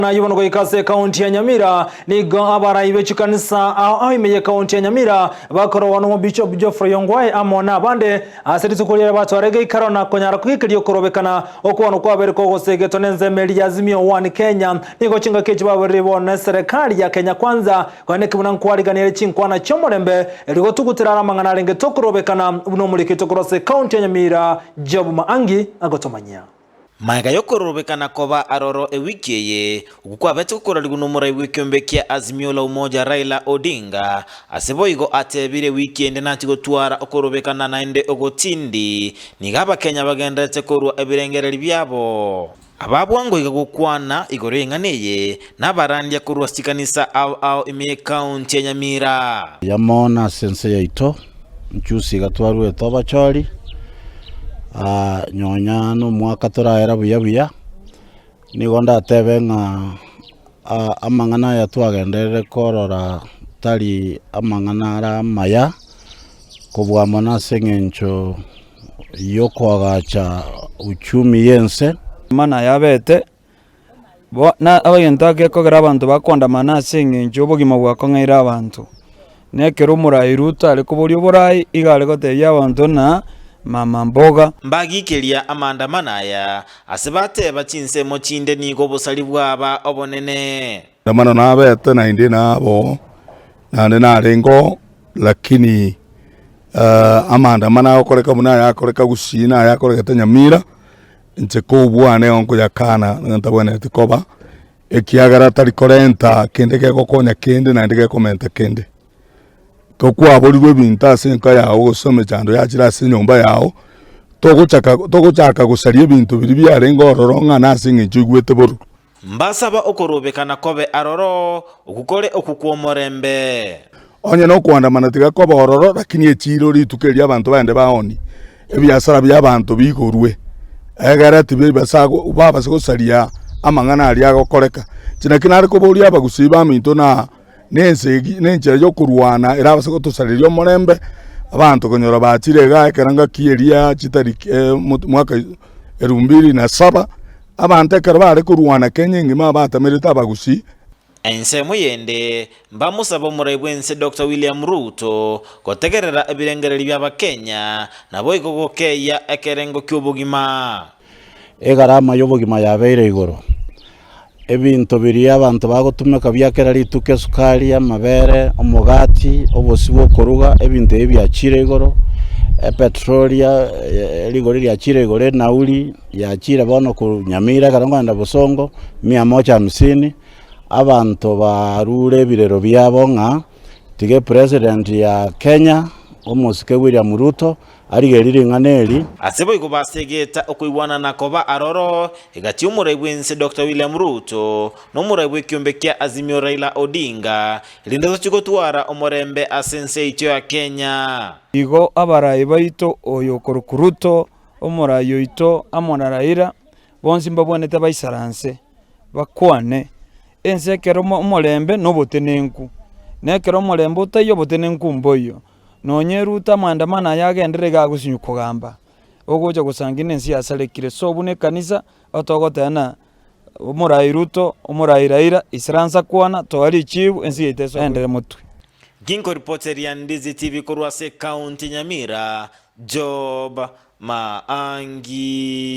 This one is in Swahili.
Na yubono go ikase county ya Nyamira nigo abarayi bechikanisa aho imeye county ya Nyamira bakoro wano Bishop Geoffrey Ongwae amona abande aseretse kurira batwarege ikarona konyara kwikiriyo korobekana okwano kwabere ko gosegeto nenzemeli yazimio one Kenya nigo chinga kechi babere bona serikali ya Kenya kwanza kwaneke bunankwariganire chinkwana cyomorembe erigo tugutirara mangana renge tokorobekana buno muri kitokorose county ya Nyamira Job Maangi agotomanya Maiga yokorobekana koba aroro ewikiyeye ukukwabete kukorari gunomura wikiombe kia Azimio la Umoja Raila Odinga aseboigo atebire weekend natigo tuara okorobekana naende ogotindi nigaba Kenya bagendete korwa ebirengereri byabo ababwango igakwana igorenganeye nabarandia korwa stikanisa au ime county ya Nyamira yamona sense yaito nchusi gatwaru etoba chori nyonya no mwaka toraera buya nigo ndatebenga amangana ya twagenderere korora tari amangana ara maya kubwa na sengencho yokwagacha uchumi yense mana yabete na abagentake kogera abantu bakonda mana sengencho bogima bwakongaira abantu nekero murairuta ariko buri burayi igale gotebya abantu na mama mboga mbagikelia amandamana ya asebate bachinse mochinde nigo busali bwaba obonene ndamana nabete na indi nabo nande narengo lakini amandamana okoreka muna yakoreka gushina yakoreka Nyamira nche kubwane onko yakana ntabone tikoba ekiagara tari korenta kende ke gokonya kende na ndike komenta kende kokwa boliwe bintase nka yawo gusome cyando yakira sinyomba yawo togochaka gusarie bintu biri byarenga ororonga nasinge chugwete boru mbasaba okorobekana kobe aroro okukore okukwomorembe onye no kwandamana tiga koba ororo lakini echiro ritukeria abantu bande baoni ebyasara by'abantu bigorwe egara tibe basago baba gusaria amangana ari agokoreka kinakinari koboria abagusiba minto na nenche yo kurwana erabase gutosaririo omorembe abantu konyora bachirega ekaranga kieria chitari mwaka 2007 abantu ekara bare kurwana Kenya ngima batamerita abagusi ensemo yende mbamusaba murebwense Dr. William Ruto gotegerera ebirengereri by'aba Kenya nabo igogokeya ekerengo ky'obugima egarama y'obugima yabeire igoro ebintu biri abantu bagotumeka byakera rituke sukari amabere omugati obosibo koruga ebintu ebyakire igoro petrolia rigori ryakire igoro nauli yakira bono ku Nyamira karangwanda Busongo 150 abantu barure birero byabo nga tige president ya Kenya omusike William Ruto arigerire nganeri asebo igobasegeta okuiwana nakoba aroro igati umurebwense Dr. William Ruto no murebwe kiombe kia Azimio Raila Odinga lindezo chigotwara omorembe asense icho ya Kenya igo abarayi baito oyo korukuruto omorayo ito amona Raila bonsi mbabonete baisaranse bakwane ense kero omorembe nobotenenku nekero omorembe utayo botenenku mboyo nonyeruta mandamana yagendere gagusinyuko gamba ogoja gusangine ensi yasarekire so bune kanisa otogotana omurayi Ruto omurayi Raila isransa kwana toali chibu ensi yeteso endere mutwe Ginko reporter ya Ndizi TV korwase county Nyamira Job Maangi.